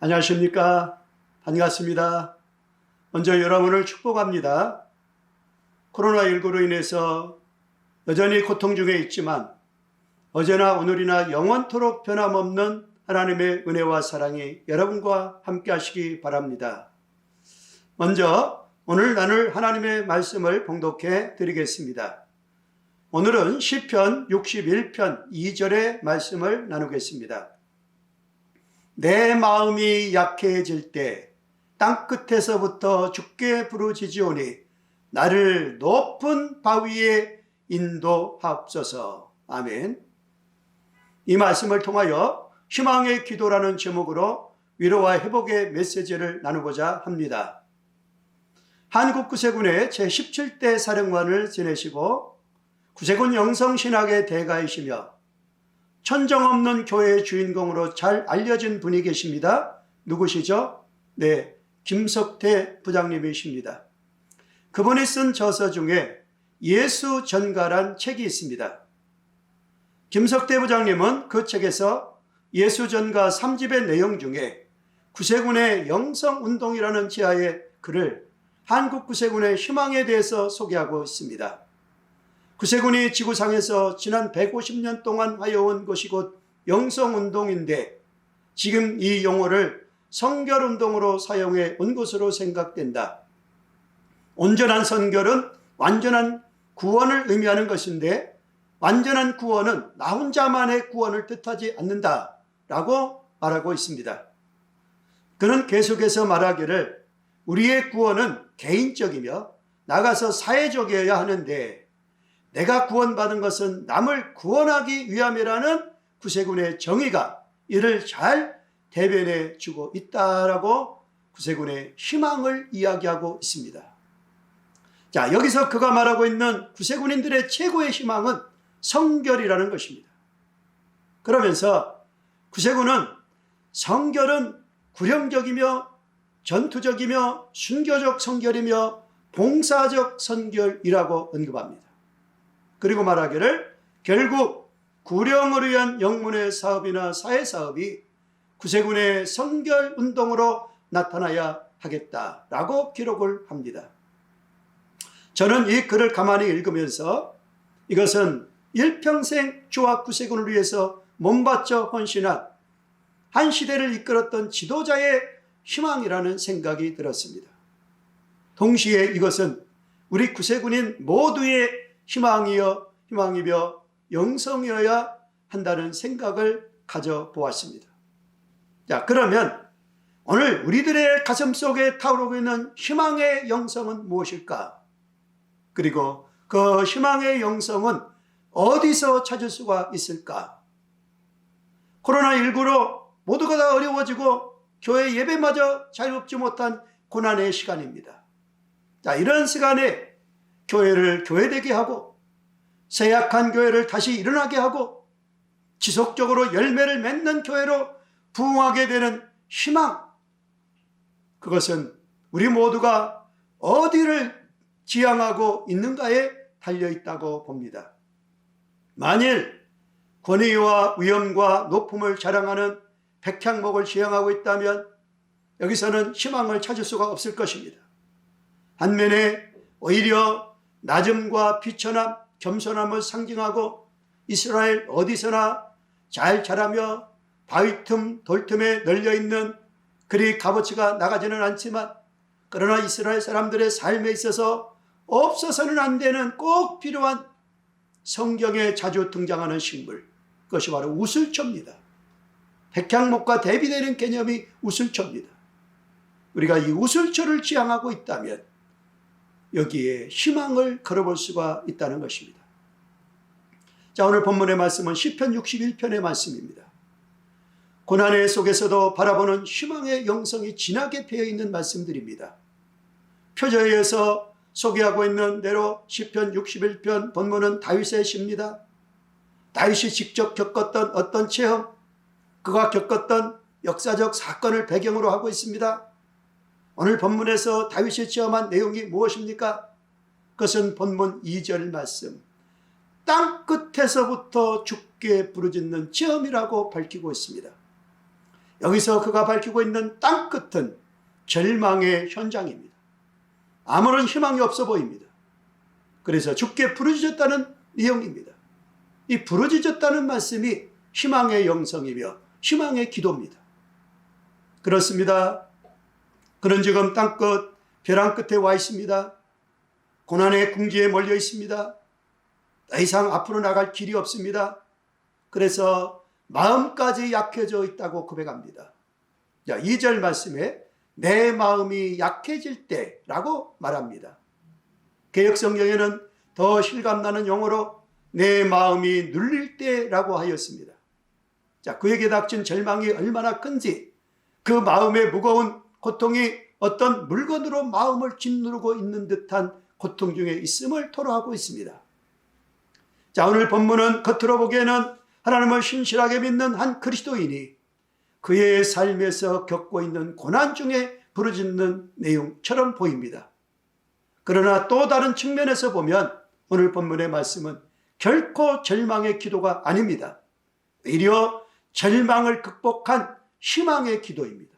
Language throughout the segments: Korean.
안녕하십니까. 반갑습니다. 먼저 여러분을 축복합니다. 코로나19로 인해서 여전히 고통 중에 있지만 어제나 오늘이나 영원토록 변함없는 하나님의 은혜와 사랑이 여러분과 함께 하시기 바랍니다. 먼저 오늘 나눌 하나님의 말씀을 봉독해 드리겠습니다. 오늘은 시편 61편 2절의 말씀을 나누겠습니다. 내 마음이 약해질 때 땅끝에서부터 주께 부르짖으오니 나를 높은 바위에 인도하옵소서. 아멘. 이 말씀을 통하여 희망의 기도라는 제목으로 위로와 회복의 메시지를 나누고자 합니다. 한국 구세군의 제17대 사령관을 지내시고 구세군 영성신학의 대가이시며 천정없는 교회의 주인공으로 잘 알려진 분이 계십니다. 누구시죠? 네, 김석태 부장님이십니다. 그분이 쓴 저서 중에 예수전가란 책이 있습니다. 김석태 부장님은 그 책에서 예수전가 3집의 내용 중에 구세군의 영성운동이라는 지하의 글을 한국 구세군의 희망에 대해서 소개하고 있습니다. 구세군이 지구상에서 지난 150년 동안 하여온 것이 곧 영성운동인데 지금 이 용어를 성결운동으로 사용해 온 것으로 생각된다. 온전한 성결은 완전한 구원을 의미하는 것인데 완전한 구원은 나 혼자만의 구원을 뜻하지 않는다 라고 말하고 있습니다. 그는 계속해서 말하기를 우리의 구원은 개인적이며 나가서 사회적이어야 하는데 내가 구원받은 것은 남을 구원하기 위함이라는 구세군의 정의가 이를 잘 대변해 주고 있다라고 구세군의 희망을 이야기하고 있습니다. 자, 여기서 그가 말하고 있는 구세군인들의 최고의 희망은 성결이라는 것입니다. 그러면서 구세군은 성결은 구령적이며 전투적이며 순교적 성결이며 봉사적 성결이라고 언급합니다. 그리고 말하기를 결국 구령을 위한 영문의 사업이나 사회사업이 구세군의 성결운동으로 나타나야 하겠다라고 기록을 합니다. 저는 이 글을 가만히 읽으면서 이것은 일평생 주와 구세군을 위해서 몸바쳐 헌신한 한 시대를 이끌었던 지도자의 희망이라는 생각이 들었습니다. 동시에 이것은 우리 구세군인 모두의 희망이며 영성이어야 한다는 생각을 가져보았습니다. 자, 그러면 오늘 우리들의 가슴 속에 타오르고 있는 희망의 영성은 무엇일까? 그리고 그 희망의 영성은 어디서 찾을 수가 있을까? 코로나19로 모두가 다 어려워지고 교회 예배마저 자유롭지 못한 고난의 시간입니다. 자, 이런 시간에 교회를 교회되게 하고 쇠약한 교회를 다시 일어나게 하고 지속적으로 열매를 맺는 교회로 부흥하게 되는 희망, 그것은 우리 모두가 어디를 지향하고 있는가에 달려있다고 봅니다. 만일 권위와 위엄과 높음을 자랑하는 백향목을 지향하고 있다면 여기서는 희망을 찾을 수가 없을 것입니다. 반면에 오히려 낮음과 비천함, 겸손함을 상징하고 이스라엘 어디서나 잘 자라며 바위 틈, 돌틈에 널려있는 그리 값어치가 나가지는 않지만 그러나 이스라엘 사람들의 삶에 있어서 없어서는 안 되는 꼭 필요한 성경에 자주 등장하는 식물, 그것이 바로 우슬초입니다. 백향목과 대비되는 개념이 우슬초입니다. 우리가 이 우슬초를 지향하고 있다면 여기에 희망을 걸어볼 수가 있다는 것입니다. 자, 오늘 본문의 말씀은 시편 61편의 말씀입니다. 고난의 속에서도 바라보는 희망의 영성이 진하게 배어있는 말씀들입니다. 표저에서 소개하고 있는 대로 시편 61편 본문은 다윗의 시입니다. 다윗이 직접 겪었던 어떤 체험, 그가 겪었던 역사적 사건을 배경으로 하고 있습니다. 오늘 본문에서 다윗이 체험한 내용이 무엇입니까? 그것은 본문 2절 말씀, 땅끝에서부터 주께 부르짖는 체험이라고 밝히고 있습니다. 여기서 그가 밝히고 있는 땅끝은 절망의 현장입니다. 아무런 희망이 없어 보입니다. 그래서 주께 부르짖었다는 내용입니다. 이 부르짖었다는 말씀이 희망의 영성이며 희망의 기도입니다. 그렇습니다. 그는 지금 땅끝 벼랑 끝에 와 있습니다. 고난의 궁지에 몰려 있습니다. 더 이상 앞으로 나갈 길이 없습니다. 그래서 마음까지 약해져 있다고 고백합니다. 2절 말씀에 내 마음이 약해질 때라고 말합니다. 개역성경에는 더 실감나는 용어로 내 마음이 눌릴 때라고 하였습니다. 그에게 닥친 절망이 얼마나 큰지, 그 마음의 무거운 고통이 어떤 물건으로 마음을 짓누르고 있는 듯한 고통 중에 있음을 토로하고 있습니다. 오늘 본문은 겉으로 보기에는 하나님을 신실하게 믿는 한 그리스도인이 그의 삶에서 겪고 있는 고난 중에 부르짖는 내용처럼 보입니다. 그러나 또 다른 측면에서 보면 오늘 본문의 말씀은 결코 절망의 기도가 아닙니다. 오히려 절망을 극복한 희망의 기도입니다.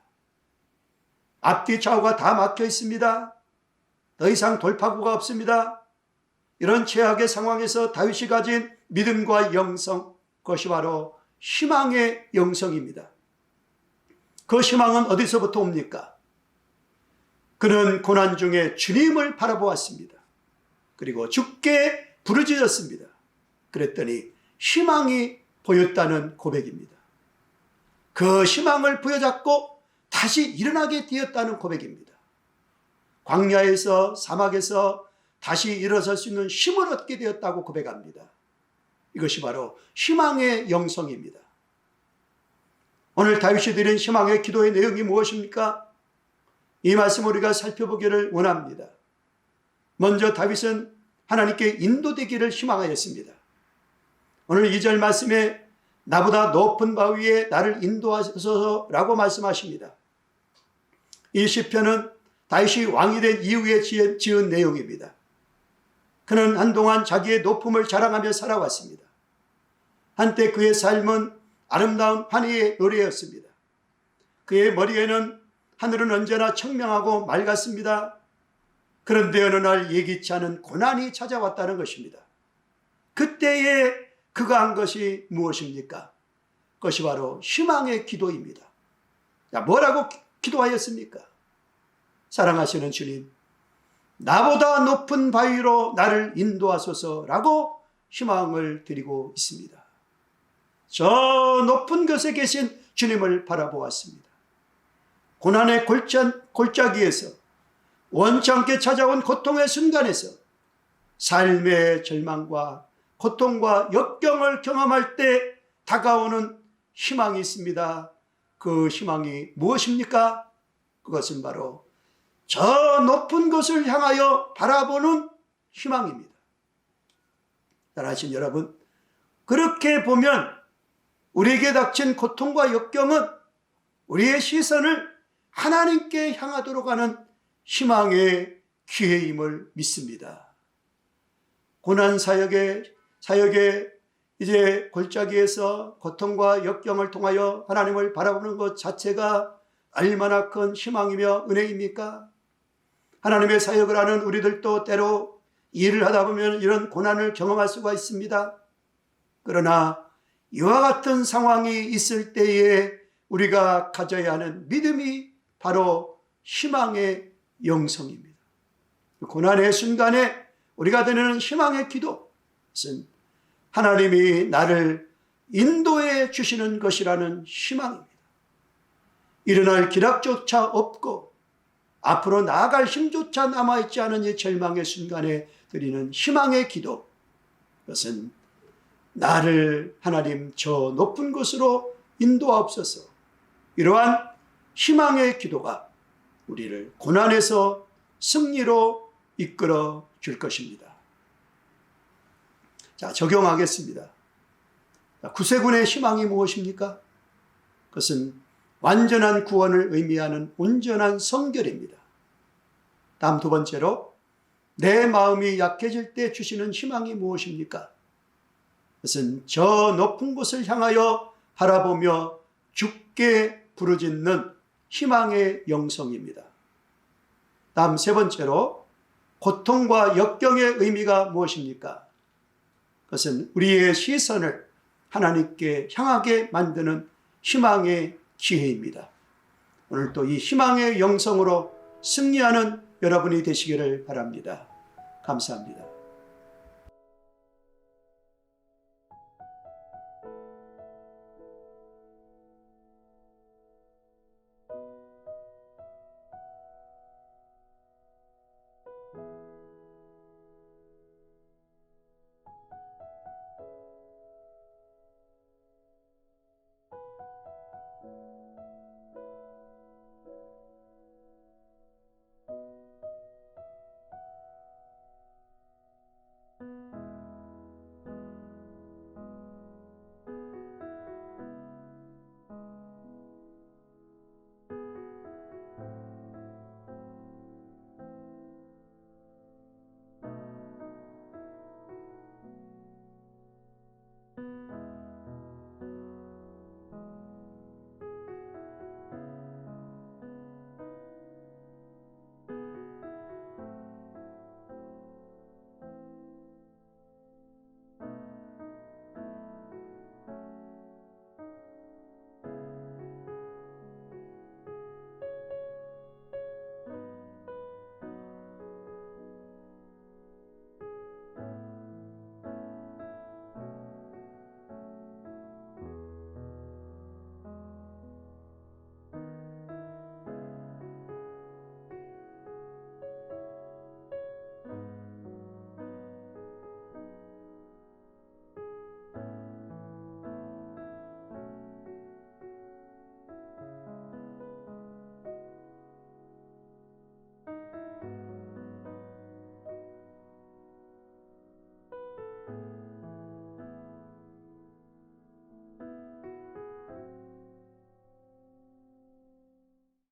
앞뒤 좌우가 다 막혀 있습니다. 더 이상 돌파구가 없습니다. 이런 최악의 상황에서 다윗이 가진 믿음과 영성, 그것이 바로 희망의 영성입니다. 그 희망은 어디서부터 옵니까? 그는 고난 중에 주님을 바라보았습니다. 그리고 주께 부르짖었습니다. 그랬더니 희망이 보였다는 고백입니다. 그 희망을 부여잡고 다시 일어나게 되었다는 고백입니다. 광야에서 사막에서 다시 일어설 수 있는 힘을 얻게 되었다고 고백합니다. 이것이 바로 희망의 영성입니다. 오늘 다윗이 드린 희망의 기도의 내용이 무엇입니까? 이 말씀 우리가 살펴보기를 원합니다. 먼저 다윗은 하나님께 인도되기를 희망하였습니다. 오늘 2절 말씀에 나보다 높은 바위 위에 나를 인도하소서라고 말씀하십니다. 이 시편은 다윗이 왕이 된 이후에 지은 내용입니다. 그는 한동안 자기의 높음을 자랑하며 살아왔습니다. 한때 그의 삶은 아름다운 환희의 노래였습니다. 그의 머리에는 하늘은 언제나 청명하고 맑았습니다. 그런데 어느 날 예기치 않은 고난이 찾아왔다는 것입니다. 그때에 그가 한 것이 무엇입니까? 그것이 바로 희망의 기도입니다. 뭐라고 기도하였습니까? 사랑하시는 주님, 나보다 높은 바위로 나를 인도하소서라고 희망을 드리고 있습니다. 저 높은 곳에 계신 주님을 바라보았습니다. 고난의 골짜기에서 원치 않게 찾아온 고통의 순간에서 삶의 절망과 고통과 역경을 경험할 때 다가오는 희망이 있습니다. 그 희망이 무엇입니까? 그것은 바로 저 높은 곳을 향하여 바라보는 희망입니다. 사랑하신 여러분, 그렇게 보면 우리에게 닥친 고통과 역경은 우리의 시선을 하나님께 향하도록 하는 희망의 기회임을 믿습니다. 고난 사역의 이제 골짜기에서 고통과 역경을 통하여 하나님을 바라보는 것 자체가 얼마나 큰 희망이며 은혜입니까? 하나님의 사역을 하는 우리들도 때로 일을 하다 보면 이런 고난을 경험할 수가 있습니다. 그러나 이와 같은 상황이 있을 때에 우리가 가져야 하는 믿음이 바로 희망의 영성입니다. 고난의 순간에 우리가 드리는 희망의 기도는 하나님이 나를 인도해 주시는 것이라는 희망입니다. 일어날 기락조차 없고 앞으로 나아갈 힘조차 남아있지 않은 이 절망의 순간에 드리는 희망의 기도, 그것은 나를 하나님 저 높은 곳으로 인도하옵소서. 이러한 희망의 기도가 우리를 고난에서 승리로 이끌어 줄 것입니다. 자, 적용하겠습니다. 구세군의 희망이 무엇입니까? 그것은 완전한 구원을 의미하는 온전한 성결입니다. 다음 두 번째로, 내 마음이 약해질 때 주시는 희망이 무엇입니까? 그것은 저 높은 곳을 향하여 바라보며 주께 부르짖는 희망의 영성입니다. 다음 세 번째로 고통과 역경의 의미가 무엇입니까? 그것은 우리의 시선을 하나님께 향하게 만드는 희망의 기회입니다. 오늘도 이 희망의 영성으로 승리하는 여러분이 되시기를 바랍니다. 감사합니다.